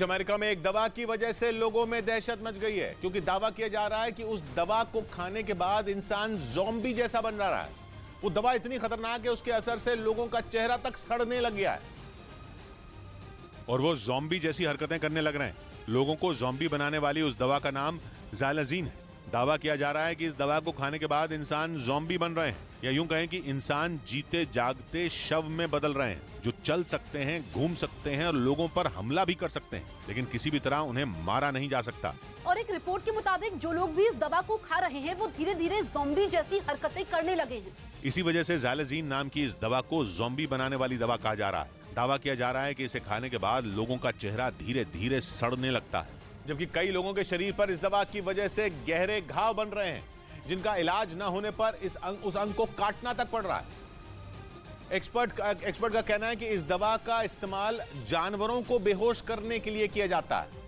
America में एक दवा की वजह से लोगों में दहशत मच गई है क्योंकि दावा किया जा रहा है कि उस दवा को खाने के बाद इंसान ज़ॉम्बी जैसा बन रहा है। वो दवा इतनी खतरनाक है, उसके असर से लोगों का चेहरा तक सड़ने लग गया है और वो ज़ॉम्बी जैसी हरकतें करने लग रहे हैं। लोगों को ज़ॉम्बी बनाने वाली उस दवा का नाम ज़ाइलेज़ीन है। दावा किया जा रहा है कि इस दवा को खाने के बाद इंसान ज़ॉम्बी बन रहे हैं, या यूं कहें कि इंसान जीते जागते शव में बदल रहे हैं, जो चल सकते हैं, घूम सकते हैं और लोगों पर हमला भी कर सकते हैं, लेकिन किसी भी तरह उन्हें मारा नहीं जा सकता। और एक रिपोर्ट के मुताबिक जो लोग भी इस दवा को खा रहे हैं वो धीरे धीरे ज़ॉम्बी जैसी हरकतें करने लगे हैं। इसी वजह से ज़ाइलेज़ीन नाम की इस दवा को ज़ॉम्बी बनाने वाली दवा कहा जा रहा है। दावा किया जा रहा है कि इसे खाने के बाद लोगों का चेहरा धीरे धीरे सड़ने लगता है, जबकि कई लोगों के शरीर पर इस दवा की वजह से गहरे घाव बन रहे हैं, जिनका इलाज न होने पर उस अंग को काटना तक पड़ रहा है। एक्सपर्ट का कहना है कि इस दवा का इस्तेमाल जानवरों को बेहोश करने के लिए किया जाता है,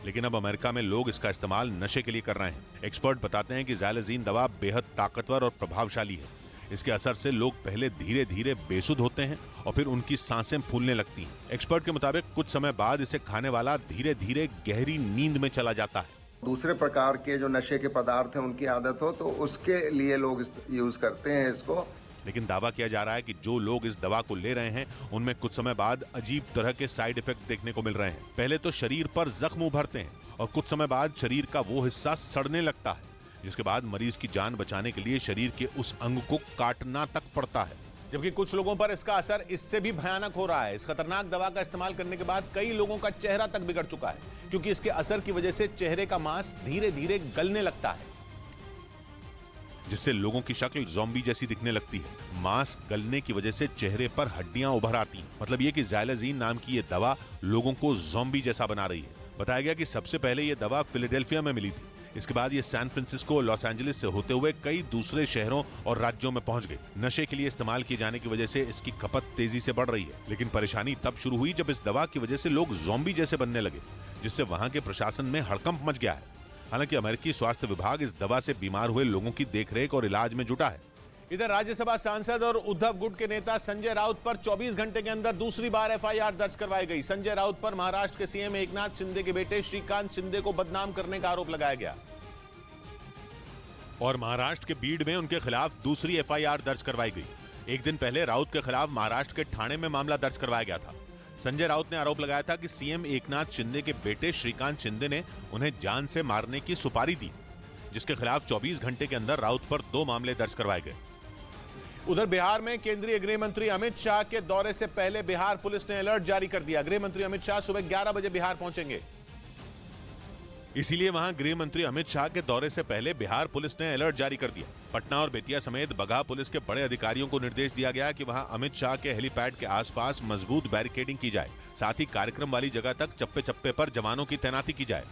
लेकिन अब अमेरिका में लोग इसका इस्तेमाल नशे के लिए कर रहे हैं। एक्सपर्ट बताते हैं कि ज़ाइलेज़ीन दवा बेहद ताकतवर और प्रभावशाली है। इसके असर से लोग पहले धीरे धीरे बेसुध होते हैं और फिर उनकी सांसें फूलने लगती हैं। एक्सपर्ट के मुताबिक कुछ समय बाद इसे खाने वाला धीरे धीरे गहरी नींद में चला जाता है। दूसरे प्रकार के जो नशे के पदार्थ हैं उनकी आदत हो तो उसके लिए लोग यूज करते हैं इसको। लेकिन दावा किया जा रहा है कि जो लोग इस दवा को ले रहे हैं उनमें कुछ समय बाद अजीब तरह के साइड इफेक्ट देखने को मिल रहे हैं। पहले तो शरीर पर जख्म उभरते हैं और कुछ समय बाद शरीर का वो हिस्सा सड़ने लगता है, जिसके बाद मरीज की जान बचाने के लिए शरीर के उस अंग को काटना तक पड़ता है। जबकि कुछ लोगों पर इसका असर इससे भी भयानक हो रहा है। इस खतरनाक दवा का इस्तेमाल करने के बाद कई लोगों का चेहरा तक बिगड़ चुका है, क्योंकि इसके असर की वजह से चेहरे का मांस धीरे धीरे गलने लगता है, जिससे लोगों की शक्ल ज़ॉम्बी जैसी दिखने लगती है। मांस गलने की वजह से चेहरे पर हड्डियां उभर आती हैं। मतलब ये कि ज़ाइलेज़ीन नाम की ये दवा लोगों को ज़ॉम्बी जैसा बना रही है। बताया गया कि सबसे पहले ये दवा फिलाडेल्फिया में मिली थी। इसके बाद ये सैन फ्रांसिस्को और लॉस एंजलिस से होते हुए कई दूसरे शहरों और राज्यों में पहुंच गई। नशे के लिए इस्तेमाल किए जाने की वजह से इसकी खपत तेजी से बढ़ रही है, लेकिन परेशानी तब शुरू हुई जब इस दवा की वजह से लोग ज़ॉम्बी जैसे बनने लगे, जिससे वहां के प्रशासन में हड़कंप मच गया है। हालांकि अमेरिकी स्वास्थ्य विभाग इस दवा से बीमार हुए लोगों की देखरेख और इलाज में जुटा है। इधर राज्यसभा सांसद और उद्धव गुट के नेता संजय राउत पर 24 घंटे के अंदर दूसरी बार एफआईआर दर्ज करवाई गई। संजय राउत पर महाराष्ट्र के सीएम एकनाथ शिंदे के बेटे श्रीकांत शिंदे को बदनाम करने का आरोप लगाया गया और महाराष्ट्र के बीड में उनके खिलाफ दूसरी एफआईआर दर्ज करवाई गई। एक दिन पहले राउत के खिलाफ महाराष्ट्र के ठाणे में मामला दर्ज करवाया गया था। संजय राउत ने आरोप लगाया था कि सीएम एकनाथ शिंदे के बेटे श्रीकांत शिंदे ने उन्हें जान से मारने की सुपारी दी, जिसके खिलाफ 24 घंटे के अंदर राउत पर 2 मामले दर्ज करवाए गए। उधर बिहार में केंद्रीय गृह मंत्री अमित शाह के दौरे से पहले बिहार पुलिस ने अलर्ट जारी कर दिया। गृह मंत्री अमित शाह सुबह 11 बजे बिहार पहुंचेंगे, इसीलिए वहां गृह मंत्री अमित शाह के दौरे से पहले बिहार पुलिस ने अलर्ट जारी कर दिया। पटना और बेतिया समेत बगहा पुलिस के बड़े अधिकारियों को निर्देश दिया गया कि वहां अमित शाह के हेलीपैड के आसपास मजबूत बैरिकेडिंग की जाए। साथ ही कार्यक्रम वाली जगह तक चप्पे चप्पे पर जवानों की तैनाती की जाए।